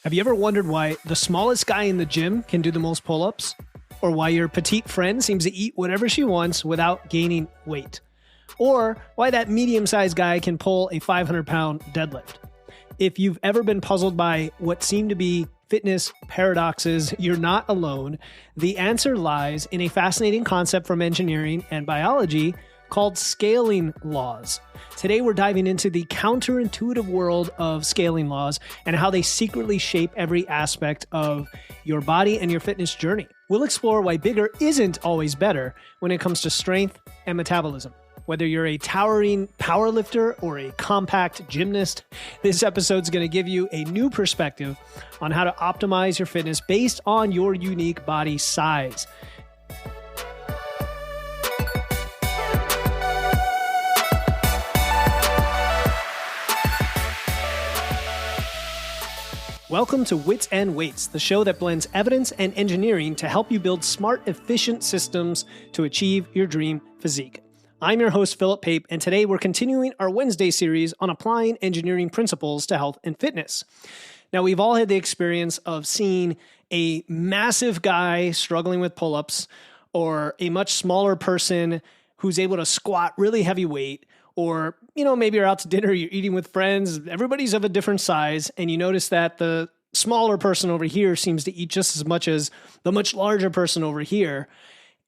Have you ever wondered why the smallest guy in the gym can do the most pull-ups? Or why your petite friend seems to eat whatever she wants without gaining weight? Or why that medium-sized guy can pull a 500-pound deadlift? If you've ever been puzzled by what seem to be fitness paradoxes, you're not alone. The answer lies in a fascinating concept from engineering and biology called scaling laws. Today, we're diving into the counterintuitive world of scaling laws and how they secretly shape every aspect of your body and your fitness journey. We'll explore why bigger isn't always better when it comes to strength and metabolism. Whether you're a towering powerlifter or a compact gymnast, this episode's going to give you a new perspective on how to optimize your fitness based on your unique body size. Welcome to Wits and Weights, the show that blends evidence and engineering to help you build smart, efficient systems to achieve your dream physique. I'm your host, Philip Pape, and today we're continuing our Wednesday series on applying engineering principles to health and fitness. Now, we've all had the experience of seeing a massive guy struggling with pull-ups, or a much smaller person who's able to squat really heavy weight, or, maybe you're out to dinner, you're eating with friends, everybody's of a different size, and you notice that the smaller person over here seems to eat just as much as the much larger person over here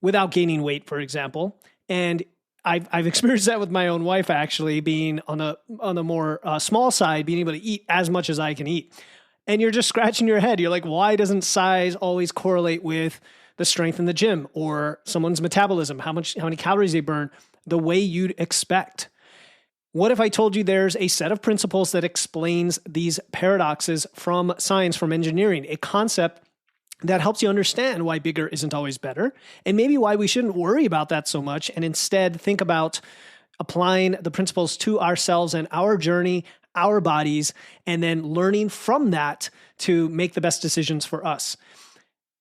without gaining weight, for example. And I've experienced that with my own wife, actually, being on the more small side, being able to eat as much as I can eat. And you're just scratching your head. You're like, why doesn't size always correlate with the strength in the gym or someone's metabolism, how many calories they burn, the way you'd expect? What if I told you there's a set of principles that explains these paradoxes from science, from engineering, a concept that helps you understand why bigger isn't always better, and maybe why we shouldn't worry about that so much and instead think about applying the principles to ourselves and our journey, our bodies, and then learning from that to make the best decisions for us.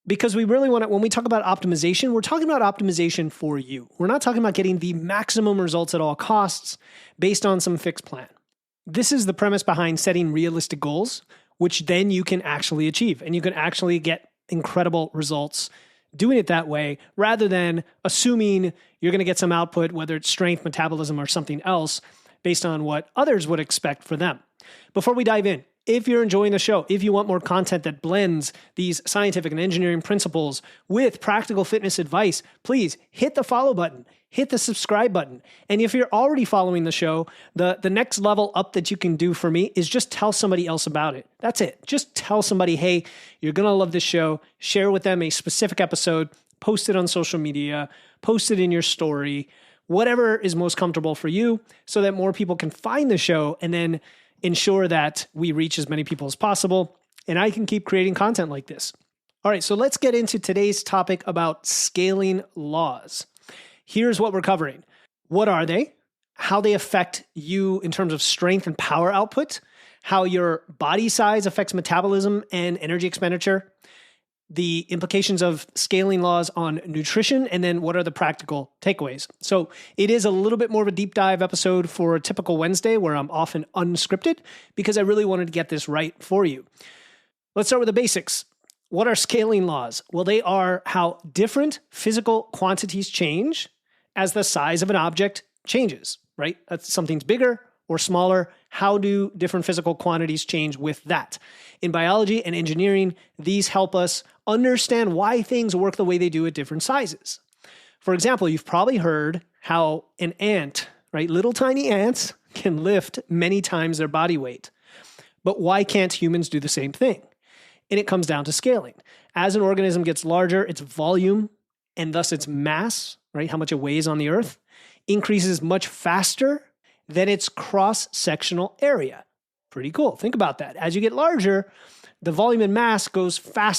Because we really want to, when we talk about optimization, we're talking about optimization for you. We're not talking about getting the maximum results at all costs based on some fixed plan. This is the premise behind setting realistic goals, which then you can actually achieve, and you can actually get incredible results doing it that way, rather than assuming you're going to get some output, whether it's strength, metabolism, or something else, based on what others would expect for them. Before we dive in, if you're enjoying the show, if you want more content that blends these scientific and engineering principles with practical fitness advice, please hit the follow button, hit the subscribe button. And if you're already following the show, the next level up that you can do for me is just tell somebody else about it. That's it. Just tell somebody, hey, you're going to love this show. Share with them a specific episode, post it on social media, post it in your story, whatever is most comfortable for you, so that more people can find the show and then ensure that we reach as many people as possible, and I can keep creating content like this. All right, so let's get into today's topic about scaling laws. Here's what we're covering. What are they? How they affect you in terms of strength and power output, how your body size affects metabolism and energy expenditure, the implications of scaling laws on nutrition, and then what are the practical takeaways. So it is a little bit more of a deep dive episode for a typical Wednesday where I'm often unscripted because I really wanted to get this right for you. Let's start with the basics. What are scaling laws? Well, they are how different physical quantities change as the size of an object changes, right? Something's bigger or smaller. How do different physical quantities change with that? In biology and engineering, these help us understand why things work the way they do at different sizes. For example, you've probably heard how an ant, right? Little tiny ants can lift many times their body weight. But why can't humans do the same thing? And it comes down to scaling. As an organism gets larger, its volume and thus its mass, right? How much it weighs on the earth, increases much faster than its cross-sectional area. Pretty cool. Think about that. As you get larger, the volume and mass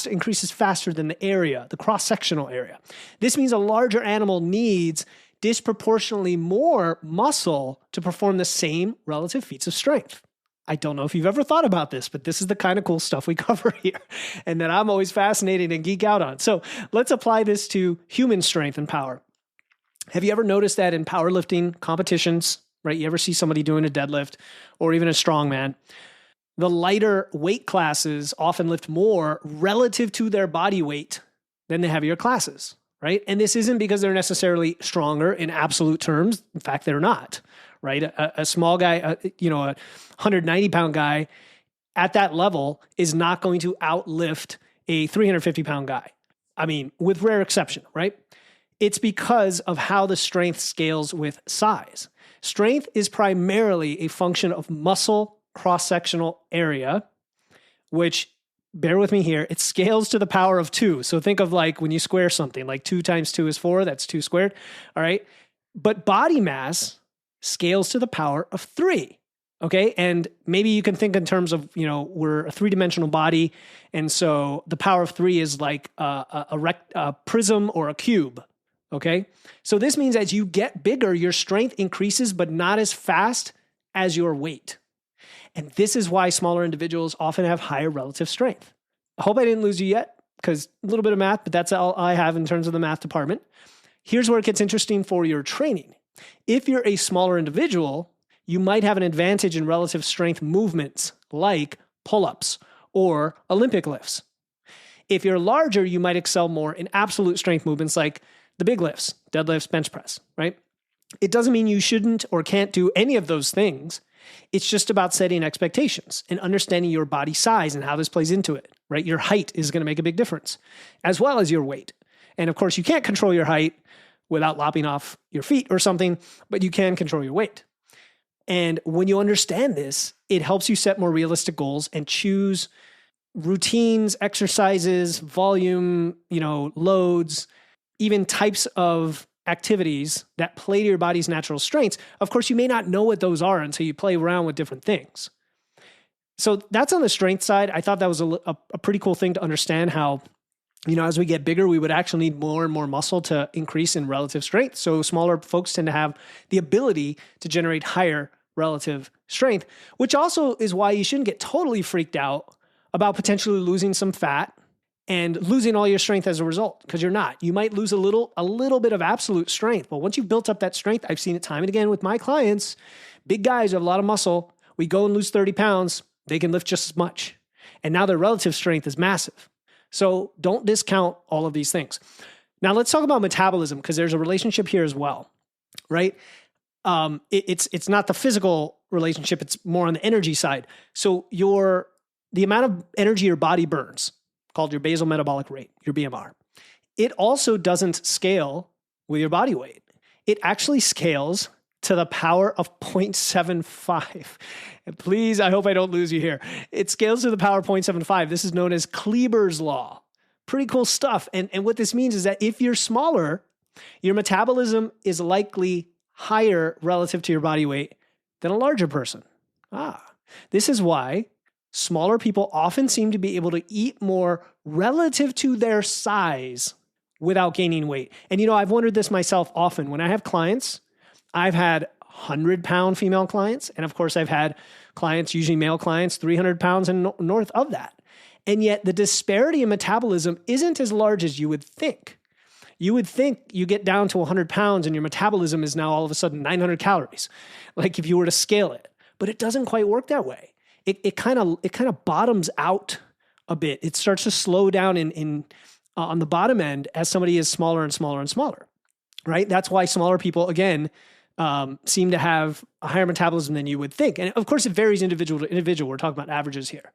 increases faster than the area, the cross-sectional area. This means a larger animal needs disproportionately more muscle to perform the same relative feats of strength. I don't know if you've ever thought about this, but this is the kind of cool stuff we cover here and that I'm always fascinated and geek out on. So let's apply this to human strength and power. Have you ever noticed that in powerlifting competitions, right? You ever see somebody doing a deadlift or even a strongman? the lighter weight classes often lift more relative to their body weight than the heavier classes, right? And this isn't because they're necessarily stronger in absolute terms. In fact, they're not, right? A small guy, a 190-pound guy at that level is not going to outlift a 350-pound guy. I mean, with rare exception, right? It's because of how the strength scales with size. Strength is primarily a function of muscle cross-sectional area, which, bear with me here, it scales to the power of 2. So think of like when you square something, like 2 times 2 is 4, that's 2 squared, all right? But body mass scales to the power of 3, okay? And maybe you can think in terms of, we're a 3-dimensional body, and so the power of 3 is like a prism or a cube, okay? So this means as you get bigger, your strength increases, but not as fast as your weight. And this is why smaller individuals often have higher relative strength. I hope I didn't lose you yet, because a little bit of math, but that's all I have in terms of the math department. Here's where it gets interesting for your training. If you're a smaller individual, you might have an advantage in relative strength movements like pull-ups or Olympic lifts. If you're larger, you might excel more in absolute strength movements like the big lifts, deadlifts, bench press, right? It doesn't mean you shouldn't or can't do any of those things. It's just about setting expectations and understanding your body size and how this plays into it, right? Your height is going to make a big difference, as well as your weight. And of course, you can't control your height without lopping off your feet or something, but you can control your weight. And when you understand this, it helps you set more realistic goals and choose routines, exercises, volume, loads, even types of activities that play to your body's natural strengths. Of course, you may not know what those are until you play around with different things. So that's on the strength side. I thought that was a pretty cool thing to understand how, as we get bigger, we would actually need more and more muscle to increase in relative strength. So smaller folks tend to have the ability to generate higher relative strength, which also is why you shouldn't get totally freaked out about potentially losing some fat and losing all your strength as a result, because you're not. You might lose a little bit of absolute strength, but once you've built up that strength, I've seen it time and again with my clients, big guys who have a lot of muscle, we go and lose 30 pounds, they can lift just as much. And now their relative strength is massive. So don't discount all of these things. Now let's talk about metabolism, because there's a relationship here as well, right? It's not the physical relationship, it's more on the energy side. So the amount of energy your body burns, called your basal metabolic rate, your BMR. It also doesn't scale with your body weight. It actually scales to the power of 0.75. And please, I hope I don't lose you here. It scales to the power of 0.75. This is known as Kleber's law. Pretty cool stuff. And what this means is that if you're smaller, your metabolism is likely higher relative to your body weight than a larger person. This is why smaller people often seem to be able to eat more relative to their size without gaining weight. And I've wondered this myself often. When I have clients, I've had 100-pound female clients, and of course I've had clients, usually male clients, 300 pounds and north of that. And yet the disparity in metabolism isn't as large as you would think. You would think you get down to 100 pounds and your metabolism is now all of a sudden 900 calories, like if you were to scale it. But it doesn't quite work that way. It kind of bottoms out a bit. It starts to slow down on the bottom end as somebody is smaller and smaller and smaller, right? That's why smaller people, again, seem to have a higher metabolism than you would think. And of course, it varies individual to individual. We're talking about averages here.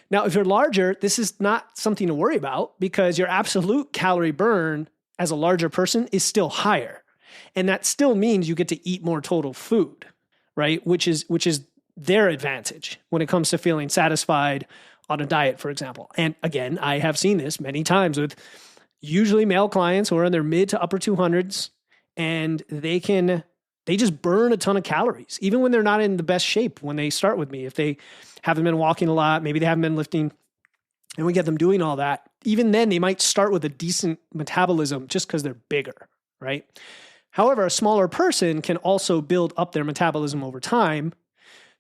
Now, if you're larger, this is not something to worry about because your absolute calorie burn as a larger person is still higher. And that still means you get to eat more total food, right? Which is their advantage when it comes to feeling satisfied on a diet, for example. And again, I have seen this many times with usually male clients who are in their mid to upper 200s, and they just burn a ton of calories, even when they're not in the best shape when they start with me. If they haven't been walking a lot, maybe they haven't been lifting, and we get them doing all that, even then they might start with a decent metabolism just because they're bigger, right? However, a smaller person can also build up their metabolism over time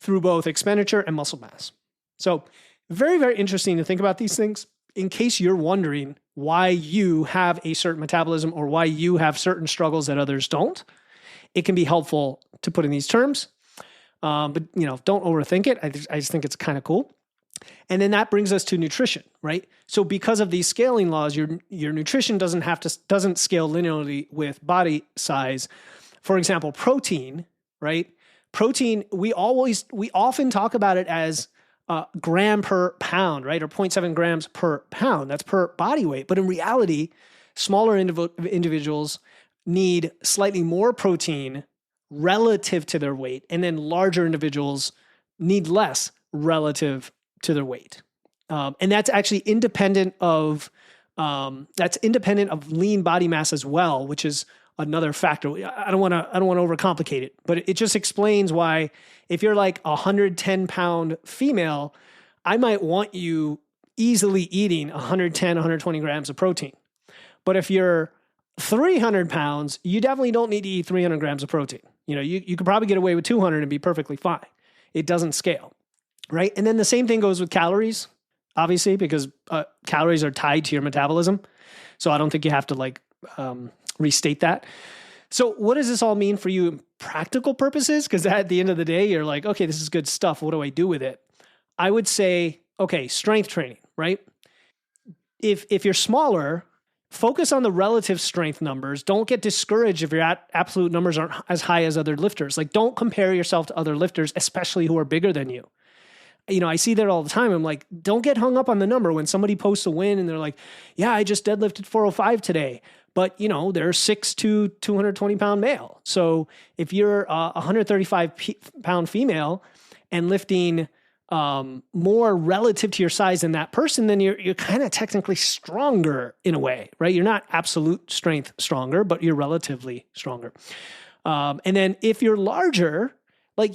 through both expenditure and muscle mass. So very, very interesting to think about these things in case you're wondering why you have a certain metabolism or why you have certain struggles that others don't. It can be helpful to put in these terms, but don't overthink it. I just think it's kind of cool. And then that brings us to nutrition, right? So because of these scaling laws, your nutrition doesn't scale linearly with body size. For example, protein, right? Protein, we often talk about it as gram per pound, right? Or 0.7 grams per pound. That's per body weight. But in reality, smaller individuals need slightly more protein relative to their weight, and then larger individuals need less relative to their weight. And that's actually independent of lean body mass as well, which is another factor. I don't want to overcomplicate it, but it just explains why if you're like 110 pound female, I might want you easily eating 110, 120 grams of protein. But if you're 300 pounds, you definitely don't need to eat 300 grams of protein. You could probably get away with 200 and be perfectly fine. It doesn't scale, right? And then the same thing goes with calories, obviously, because calories are tied to your metabolism. So I don't think you have to restate that. So what does this all mean for you in practical purposes? Because at the end of the day, you're like, okay, this is good stuff. What do I do with it? I would say, okay, strength training, right? If you're smaller, focus on the relative strength numbers. Don't get discouraged if your absolute numbers aren't as high as other lifters. Don't compare yourself to other lifters, especially who are bigger than you. I see that all the time. I'm like, don't get hung up on the number. When somebody posts a win and they're like, yeah, I just deadlifted 405 today. But, they're 6'2", 220 pound male. So if you're a 135 pound female and lifting more relative to your size than that person, then you're kind of technically stronger in a way, right? You're not absolute strength stronger, but you're relatively stronger. And then if you're larger,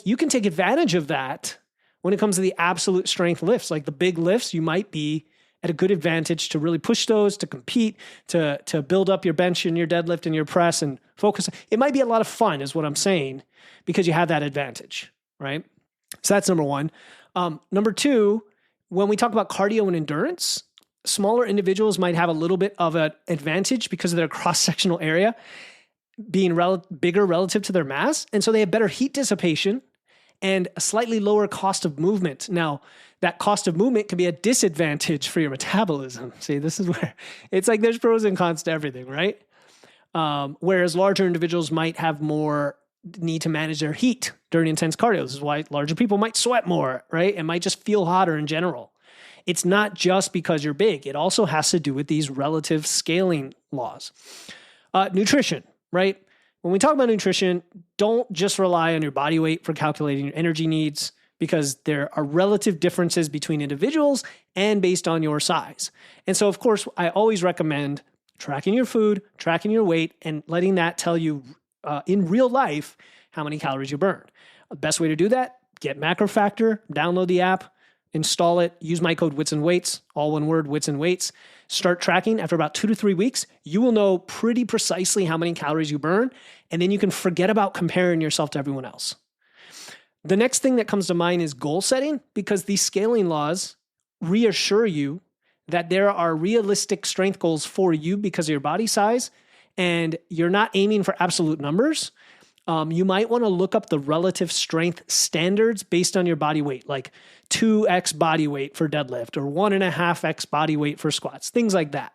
you can take advantage of that when it comes to the absolute strength lifts, like the big lifts. You might be at a good advantage to really push those, to compete, to build up your bench and your deadlift and your press and focus. It might be a lot of fun is what I'm saying, because you have that advantage, right? So that's number one. Number two, when we talk about cardio and endurance, smaller individuals might have a little bit of an advantage because of their cross-sectional area being bigger relative to their mass. And so they have better heat dissipation and a slightly lower cost of movement. Now, that cost of movement can be a disadvantage for your metabolism. See, this is where it's like there's pros and cons to everything, right? Whereas larger individuals might have more need to manage their heat during intense cardio. This is why larger people might sweat more, right? And might just feel hotter in general. It's not just because you're big. It also has to do with these relative scaling laws. Nutrition, right? When we talk about nutrition, don't just rely on your body weight for calculating your energy needs, because there are relative differences between individuals and based on your size. And so, of course, I always recommend tracking your food, tracking your weight, and letting that tell you in real life how many calories you burn. The best way to do that, get Macro Factor, download the app, install it, use my code WITS and Weights, all one word, WITS and Weights. Start tracking. After about 2 to 3 weeks, you will know pretty precisely how many calories you burn, and then you can forget about comparing yourself to everyone else. The next thing that comes to mind is goal setting, because these scaling laws reassure you that there are realistic strength goals for you because of your body size, and you're not aiming for absolute numbers. You might want to look up the relative strength standards based on your body weight, like 2x body weight for deadlift or 1.5x body weight for squats, things like that.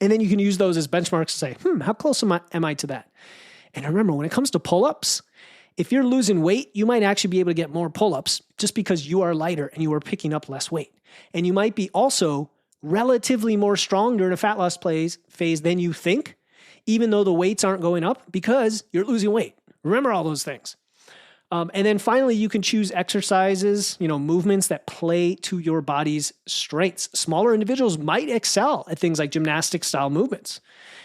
And then you can use those as benchmarks to say, how close am I to that? And remember, when it comes to pull-ups, if you're losing weight, you might actually be able to get more pull-ups just because you are lighter and you are picking up less weight. And you might be also relatively more strong during a fat loss phase than you think, even though the weights aren't going up because you're losing weight. Remember all those things. And then finally, you can choose exercises, movements that play to your body's strengths. Smaller individuals might excel at things like gymnastic style movements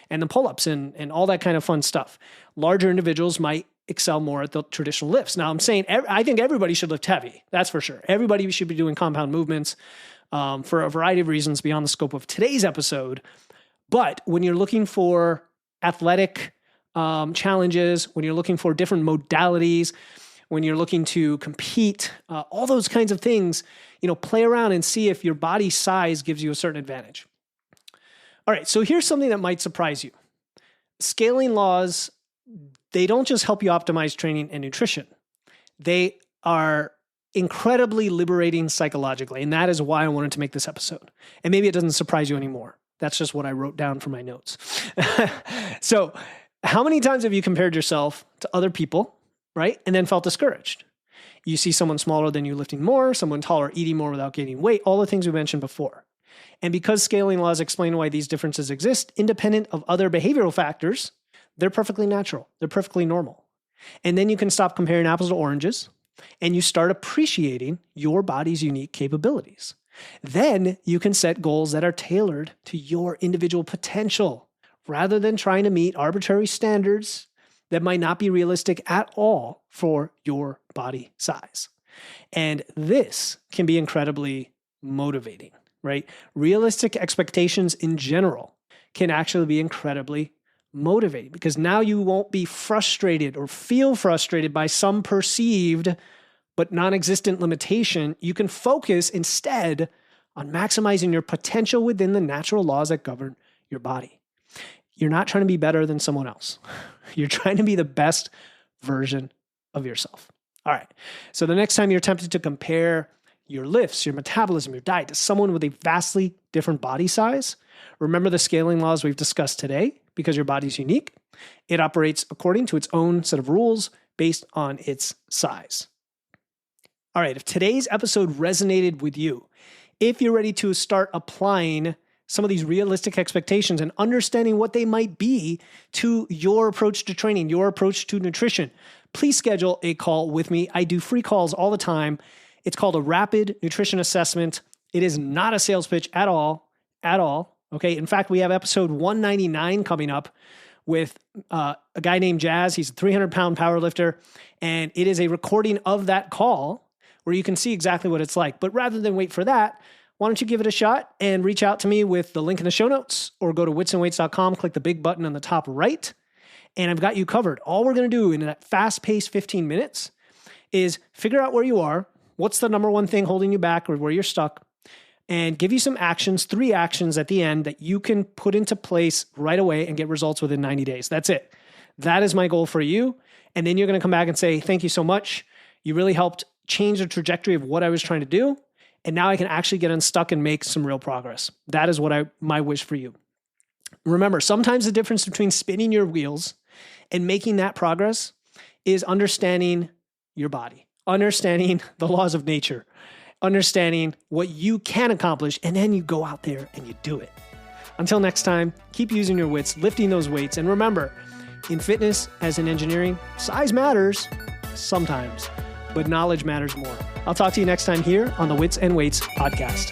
and the pull-ups and all that kind of fun stuff. Larger individuals might excel more at the traditional lifts. Now, I'm saying I think everybody should lift heavy. That's for sure. Everybody should be doing compound movements for a variety of reasons beyond the scope of today's episode. But when you're looking for athletic challenges, when you're looking for different modalities, when you're looking to compete, all those kinds of things, play around and see if your body size gives you a certain advantage. All right, so here's something that might surprise you. Scaling laws, they don't just help you optimize training and nutrition. They are incredibly liberating psychologically. And that is why I wanted to make this episode. And maybe it doesn't surprise you anymore. That's just what I wrote down for my notes. So how many times have you compared yourself to other people, right? And then felt discouraged? You see someone smaller than you lifting more, someone taller eating more without gaining weight, all the things we mentioned before. And because scaling laws explain why these differences exist, independent of other behavioral factors, they're perfectly natural. They're perfectly normal. And then you can stop comparing apples to oranges and you start appreciating your body's unique capabilities. Then you can set goals that are tailored to your individual potential rather than trying to meet arbitrary standards that might not be realistic at all for your body size. And this can be incredibly motivating, right? Realistic expectations in general can actually be incredibly motivating because now you won't be frustrated or feel frustrated by some perceived but non-existent limitation. You can focus instead on maximizing your potential within the natural laws that govern your body. You're not trying to be better than someone else. You're trying to be the best version of yourself. All right. So the next time you're tempted to compare your lifts, your metabolism, your diet to someone with a vastly different body size, remember the scaling laws we've discussed today because your body's unique. It operates according to its own set of rules based on its size. All right. If today's episode resonated with you, if you're ready to start applying some of these realistic expectations and understanding what they might be to your approach to training, your approach to nutrition, please schedule a call with me. I do free calls all the time. It's called a rapid nutrition assessment. It is not a sales pitch at all. Okay. In fact, we have episode 199 coming up with a guy named Jazz. He's a 300-pound powerlifter, and it is a recording of that call where you can see exactly what it's like. But rather than wait for that, why don't you give it a shot and reach out to me with the link in the show notes or go to witsandweights.com, click the big button on the top right, and I've got you covered. All we're going to do in that fast-paced 15 minutes is figure out where you are, what's the number one thing holding you back or where you're stuck, and give you some actions, 3 actions at the end that you can put into place right away and get results within 90 days. That's it. That is my goal for you. And then you're going to come back and say, thank you so much. You really helped change the trajectory of what I was trying to do. And now I can actually get unstuck and make some real progress. That is what my wish for you. Remember, sometimes the difference between spinning your wheels and making that progress is understanding your body, understanding the laws of nature, understanding what you can accomplish, and then you go out there and you do it. Until next time, keep using your wits, lifting those weights, and remember, in fitness as in engineering, size matters sometimes, but knowledge matters more. I'll talk to you next time here on the Wits and Weights podcast.